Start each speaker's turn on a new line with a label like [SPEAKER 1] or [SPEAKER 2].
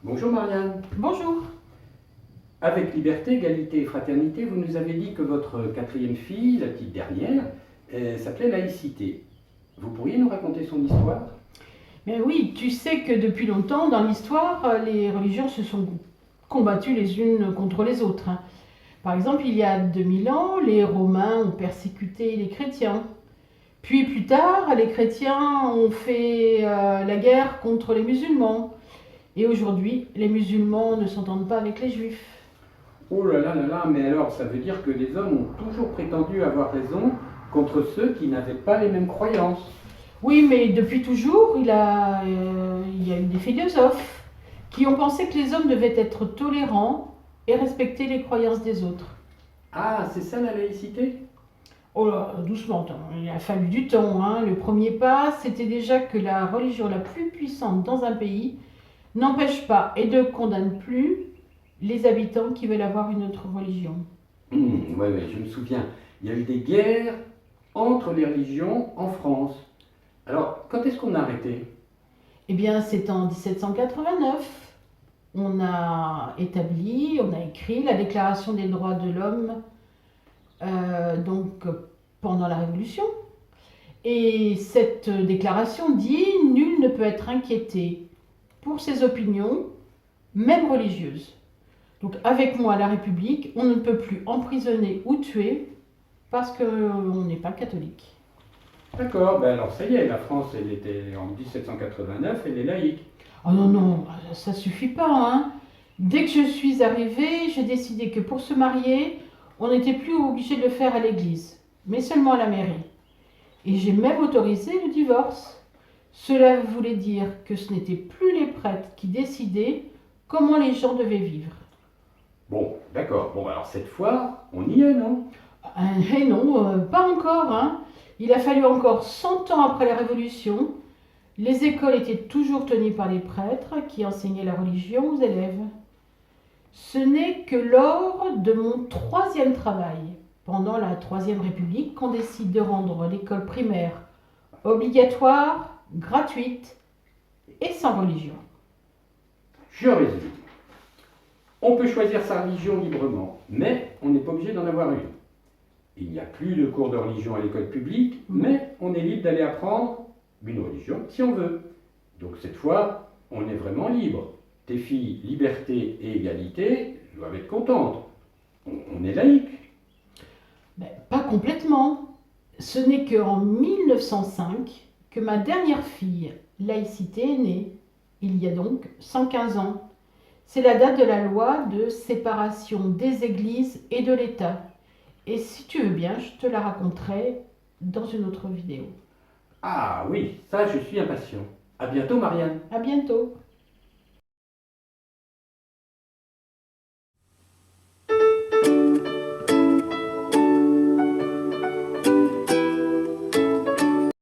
[SPEAKER 1] Bonjour Marianne.
[SPEAKER 2] Bonjour.
[SPEAKER 1] Avec Liberté, Égalité et Fraternité, vous nous avez dit que votre quatrième fille, la petite dernière, s'appelait Laïcité. Vous pourriez nous raconter son histoire?
[SPEAKER 2] Mais oui, tu sais que depuis longtemps, dans l'histoire, les religions se sont combattues les unes contre les autres, hein. Par exemple, il y a 2000 ans, les Romains ont persécuté les chrétiens. Puis plus tard, les chrétiens ont fait la guerre contre les musulmans. Et aujourd'hui, les musulmans ne s'entendent pas avec les juifs.
[SPEAKER 1] Oh là là, mais alors ça veut dire que les hommes ont toujours prétendu avoir raison contre ceux qui n'avaient pas les mêmes croyances.
[SPEAKER 2] Oui, mais depuis toujours, il y a eu des philosophes qui ont pensé que les hommes devaient être tolérants et respecter les croyances des autres.
[SPEAKER 1] Ah, c'est ça la laïcité?
[SPEAKER 2] Oh là, doucement, il a fallu du temps, hein. Le premier pas, c'était déjà que la religion la plus puissante dans un pays n'empêche pas et ne condamne plus les habitants qui veulent avoir une autre religion.
[SPEAKER 1] Oui, je me souviens. Il y a eu des guerres entre les religions en France. Alors, quand est-ce qu'on a arrêté?
[SPEAKER 2] Eh bien, c'est en 1789. On a écrit la Déclaration des droits de l'homme, donc pendant la Révolution. Et cette déclaration dit nul ne peut être inquiété pour ses opinions, même religieuses. Donc avec moi, la République, on ne peut plus emprisonner ou tuer parce qu'on n'est pas catholique.
[SPEAKER 1] D'accord, ben alors ça y est, la France, elle était en 1789, elle est laïque.
[SPEAKER 2] Oh non, non, ça suffit pas, hein. Dès que je suis arrivée, j'ai décidé que pour se marier, on n'était plus obligé de le faire à l'église, mais seulement à la mairie. Et j'ai même autorisé le divorce. Cela voulait dire que ce n'étaient plus les prêtres qui décidaient comment les gens devaient vivre.
[SPEAKER 1] Bon, d'accord. Bon, alors cette fois, on y est, non?
[SPEAKER 2] Eh non, pas encore, hein. Il a fallu encore 100 ans après la Révolution. Les écoles étaient toujours tenues par les prêtres qui enseignaient la religion aux élèves. Ce n'est que lors de mon troisième travail, pendant la Troisième République, qu'on décide de rendre l'école primaire obligatoire, gratuite et sans religion.
[SPEAKER 1] Je résume. On peut choisir sa religion librement, mais on n'est pas obligé d'en avoir une. Il n'y a plus de cours de religion à l'école publique, mais on est libre d'aller apprendre une religion si on veut. Donc cette fois, on est vraiment libre. Tes filles, liberté et égalité, doivent être contentes. On est laïque.
[SPEAKER 2] Ben, pas complètement. Ce n'est qu'en 1905 que ma dernière fille, Laïcité, est née. Il y a donc 115 ans. C'est la date de la loi de séparation des églises et de l'État. Et si tu veux bien, je te la raconterai dans une autre vidéo.
[SPEAKER 1] Ah oui, ça je suis impatient. À bientôt Marianne.
[SPEAKER 2] À bientôt.